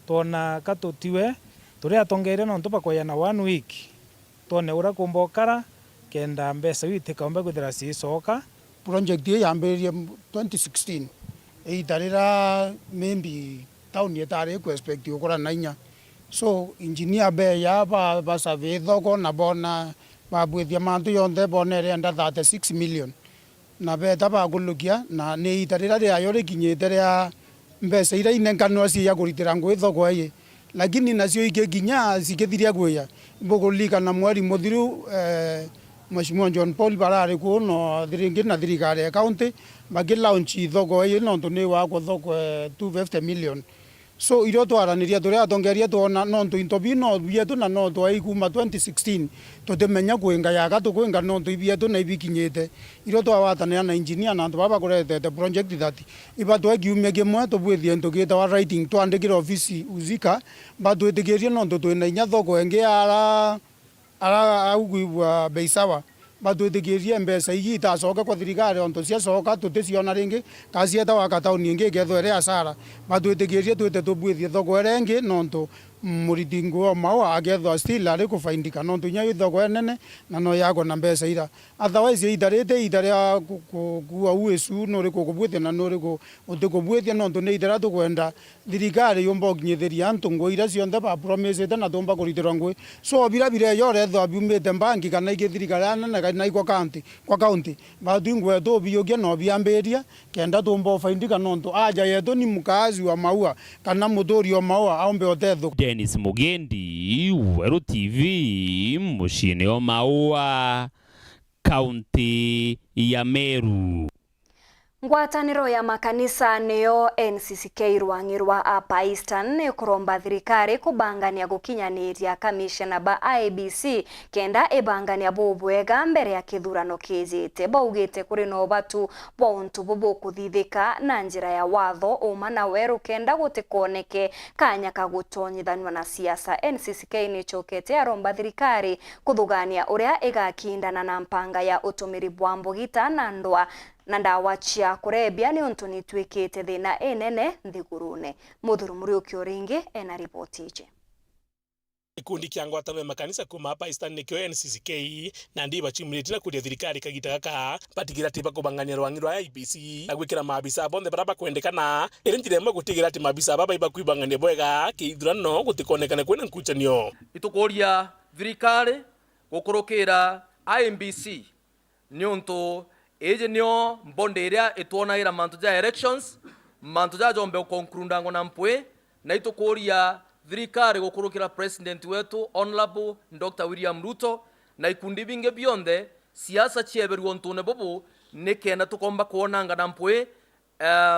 tona katutiwe turi atongere no ntopa kwa na 1 week tone ura kumbokara kenda mbesa witika ombe kuthira cicoka. Project ya yambiririe 2016 itarira maybe town yetare ku expect ukora na inya so engineer be ya ba survey thoko na bona babwithia mantu yonthe bonere under 36 million na be taba gulukia na ni itarira ria yore kinyete ria mbesa ira inenkanwa cia ya kuritira ngui thoko ye lakini nacio ikiginya cikithiria guya mbugulika na mwari muthiru Mheshimiwa John Paul barare ko no thiringi na thirikari ya county bagi launch thoko ye no tuni wa ko thoko 250 million so iro twaraniria turi atongeria tuona no ntu interview no bietu na no twai kuma 2016 tutemenya kuinga ya gatu kuinga no ntu bietu na ibikinyete iro twawatana na engineer na baba kurete the project that iba twagiumia gemwe tubwithie ntugita wa writing twandikira office uzika bado etegeria no ntu twina inya thoko enge ara augwa beisawa bado etegeria mbesa igi itacoka kwa thirikari onto cia coka tuticiona ringi kacieta wakatauni ingi getho ire asara bado etegeria twite tubwithie thoko ire ingi nonto muritingu wa Maua agetho still ari kufaindika nonto nya thoko nene na no yago na mbesa ira otherwise idarete idare kuwa uesu no riko kubwithia na no riko utikubwithia nonto ne idara tukwenda thirikari yomba kinyetheria ntungo ira cionthe ba promise na tomba kuritirwa ngui so bira yore tho biumite banki kana iki thirikari nene kana iko kwa county bado ngwe to biogia no biamberia kenda tomba faindika nonto aja yetu ni mkazi wa Maua kana muthuri wa Maua aombe otetho. Dennis Mugendi, Weru TV, mucini wa Maua, kaunti ya Meru. Ngwataniro ya makanisa niyo NCCK rwangirwa apa Eastern ni kuromba thirikari kubangania gukinyaniria kamishna ba IEBC kenda ebangania bubwega mbere ya kithurano kijite baugite kuri no batu bontu bubu kuthithika na njira ya watho uma na weru kenda gutikoneke kanya kagutonyithanwa na siasa. NCCK ni chokete aromba thirikari kuthugania uria igakindana na mpanga ya utumiri bwa mbugita na ndwa na ndawa cia kurebia ni untu ni twikite thina enene nthigurune. Muthuru Muriuki Oringi ena ripoti ije. Ikundi kia ngwataniro ya makanisa kuma hapa Eastern nikyo NCCK na ndiba chimulitira kuria thirikari kagita gaka patigira tiba kubangania rwangiro ya IEBC na gwikira mabisa bonde baraba kwendekana irintire mwe gutigira ati mabisa baba iba kwibangania bwega kithurano gutikonekane kwena nkuchanio itukuria thirikari gukurukira IMBC nionto eje nio mbonde iria itwonaira mantu ja elections mantu ja jombe konkurundango na mpwe na itukuria thirikari gukurukira president wetu honorable Dr. William Ruto na ikundi binge bionde siasa chieberu ntune bobu nikenda tukomba kuonanga na mpwe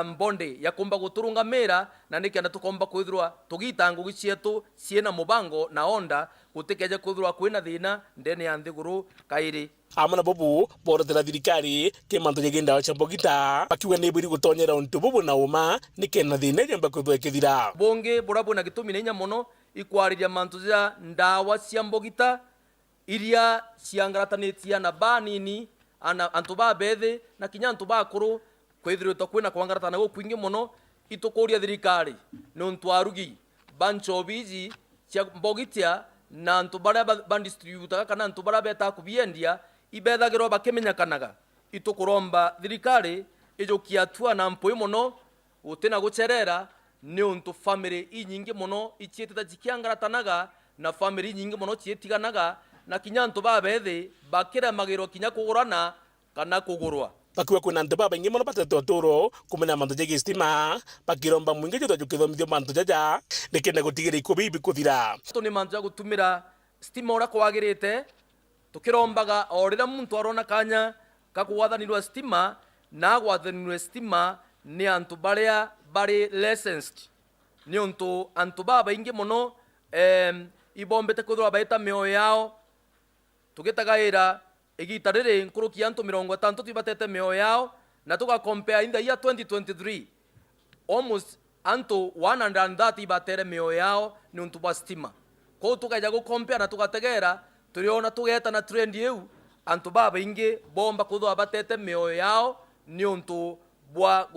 mbonde yakomba guturunga mera na nikenda tukomba kwithirwa tugitango gicietu ciena mubango na onda gutikeje kwithirwa kwina thina ndene ya nthiguru kairi amana bobu borotera thirikari kimanto jegenda cha mbogita bakiuga ni buri gutonyera untu bobu na uma nikena thina jamba kwithwa kithira bonge burabu na gitumi nenya mono ikwariria mantu ja ndawa cia mbogita iria ciangaratanĩtie na banini antu ba bethe na kinya antu ba kuru kwithirwa kwina kwangaratana gukwingi muno itukuria thirikari nontu arugi bancho biji cia mbogitia na antu baria bandistributa kana antu baria beta kubiendia ibethagirwo bakimenyakanaga itukuromba thirikari ijukia tua na mpoi muno utina gucerera ni untu family inyingi muno ichieteta jikiangaratanaga na family nyingi muno chietiganaga na kinya antu babethe bakira magiro kinya kugurana kana kugurwa bakiwa kuna antu baba ingi muno batete otoro kumena mantu jegi stima bakiromba mwingi joto jukithomithio mantu jaja nikenda gutigira ikubibi kuthira ni mantu ya gutumira stima ura kwagirite tukirombaga orira muntu arona kanya kakugwathanirwa stima na gwathanirwe stima ni antu baria bari licensed ni untu antu baba ingi muno ibombete kuthirwa baita mioyo yao tugitagaira igita riri nkurukia antu 60 tibatete mioyo yao na tuka compare in the year 2023 almost antu 130 batere mioyo yao ni untu bwa stima ko tukaja go compare na tukategera turiona tugeta na trend yeu antu baba ingi bomba kuthwa batete mioyo yao ni untu bwa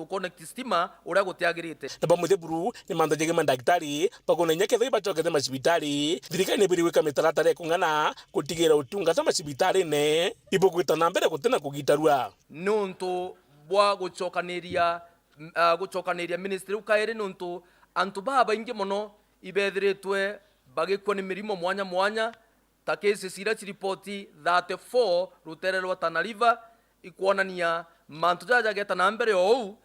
connect stima uria gutiagirite na bamuthe buru ni manda jege mandagitari bakona nyake thai bachokete macibitari thirikari ni biri wika mitaratara kungana gutigira utungata macibitari ne ibo gwita na mbere gutena kugitarua nuntu bwa guchokaniria ministry ukaire nuntu antu baba ingi muno ibethiritwe bagikwa ni mirimo mwanya mwanya ta cases sira chiripoti 34 rutererwa Tana River ikuonania mantu jaja geta na mbere ou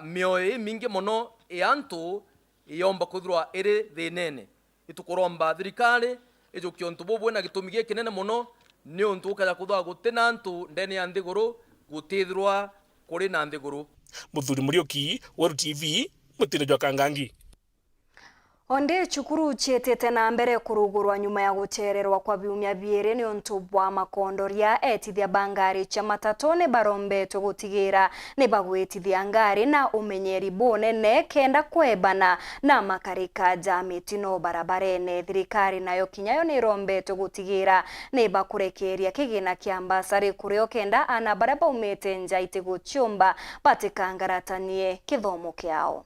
mioyo mingi muno antu iyomba kuthirwa iri thinene itukuromba thirikari ijukia untu bubwe na gitumi giki kinene muno ni untu ukaja kuthwa gutina antu ndene ya nthiguru gutithirwa kuri na nthiguru Muthuri Muriuki Weru TV mutino jwa Kangangi Onde chukuru chietete na mbere kurugurwa nyuma ya guchererwa kwa biumia biere ni untu bwa makondoria etithia bangari cha matatone barombe tugutigira ni bagwetithia ngari na umenyeri bunene kenda kwebana na makarika jamitino barabarene thirikari nayo kinyayo ni rombe tugutigira ni bakurekeria kigina kia mbasari kurio kenda ana baraba umete njaite guchumba patikangaratanie kithomo kiao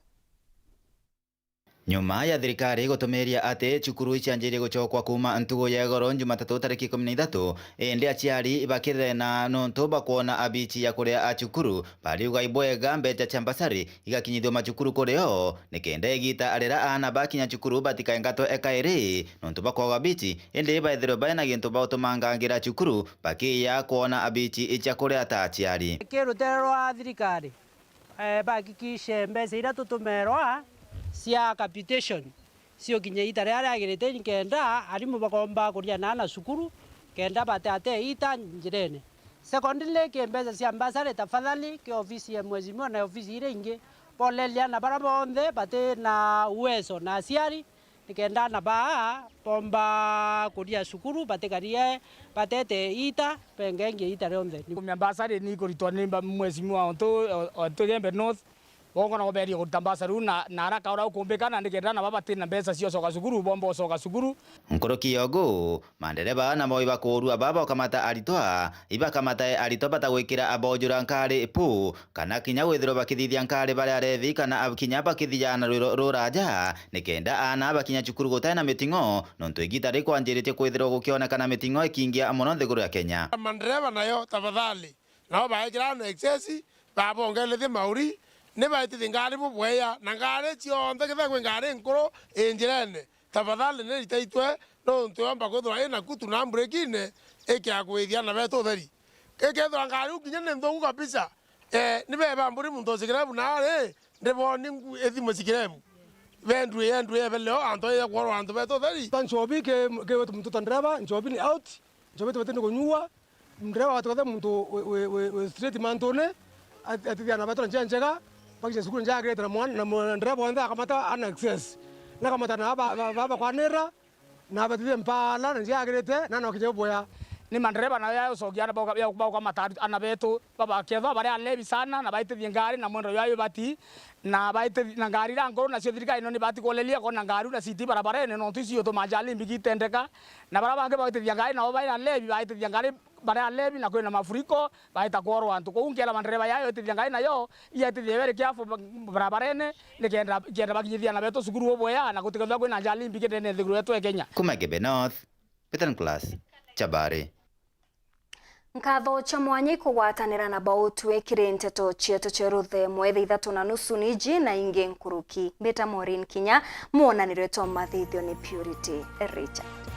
Nyuma ya thirikari gutumiria ati cukuru icianjirie guchokwa kuma ntugo ya goro Jumatatu tariki 13 ende aciari bakithena nontu bakuona abichi ya kuria a cukuru bariuga ibwega mbeja chambasari igakinyithio macukuru kurio nikenda igita arera ana bakinya cukuru batikaengato ekairi nontu bakwaga bichi ende baithiro baina gintu bautumangangira cukuru bakiya kuona abichi icia kuria ta aciari kiruterwa thirikari bakikishe mbesa ira tutumerwa cia capitation cio kinya ita ria riagirite nikenda arimu bakomba kuria na cukuru kenda batate ita njirene secondly kembeza cia mbasare tafadhali ki ofisi ya mwezimio na ofisi ile ingi polelia na bara bonde bate na uwezo na asiari nikenda na ba pomba kuria cukuru batekarie batete ita pengengi ita ronde ni mbasare ni kuritwa ni mwezimio onto Gembe North wongo na oberia gutambasa runa na haraka ora ukumbikana ndikenda baba tina mbeca cio coka cukuru bombo coka cukuru nkoroki yogo mandereba na moi bakurua baba kamata aritwa iba kamata arito bata gwikira abojura nkari pu kana kinya withiro bakithithia nkari bari arethi kana abikinya bakithia na ruraja nikenda ana bakinya cukuru gutana mitingo nontu igitari kwanjiritie kwithiro gukiona kana mitingo ikingia amono thiguru ya Kenya mandereba nayo tafadhali nao baikira na excess babongele mauri ne baiti ngari bubweya na ngari cionthe kithe kwi ngari nkuru injirene tafadhali ne itaitwe no ntuamba kwithwa ina kutu na mbrekine ikiagwithia na beto theri ikethwa ngari ukinya ne nthogu kabisa ni beba mburi muntu sikirebu na ri ndiboni ethimo sikirebu vendu ebeleo anto ya kwaro anto beto theri tanchobi ke mtu tandreva nchobi ni out nchobi tebetende kunyua mndreva watokathe muntu we straight mantone atidia na beto njega pakisha sukuru njagire na mwana na ndreva wanda akamata ana access na kamata na baba kwanera na batithie mpala na njagirite na no kijoboya ni mandreba na yayo sogiana ba kwa matatu anabeto baba ketho bare alebi sana na baitithie ngari na mwendo yayo bati na baitithie na ngari ra ngoro na cio thirikari no ni bati kolelia ko na ngari na city barabara ne no tucio to majali mbigitendeka na barabara ke baitithie ngari na baira alebi baitithie ngari bare alebi na kwena mafuriko baita kworo antu ko ungela mandreba yayo tithie ngari na yo iya tithie bere kiafu barabara ne kenda bagithia na beto sukuru oboya na kutikatha kwena ajali mbigitende thiguru yetu Kenya Kumagebe North Peter Class Chabare Nkatho cha mwanya kugwatanira na bautu ekire nteto chieto cheruthe mwethe 3:30 niji na inge nkuruki Beta Maureen Kinya muonanire to mathithio ni Purity Richard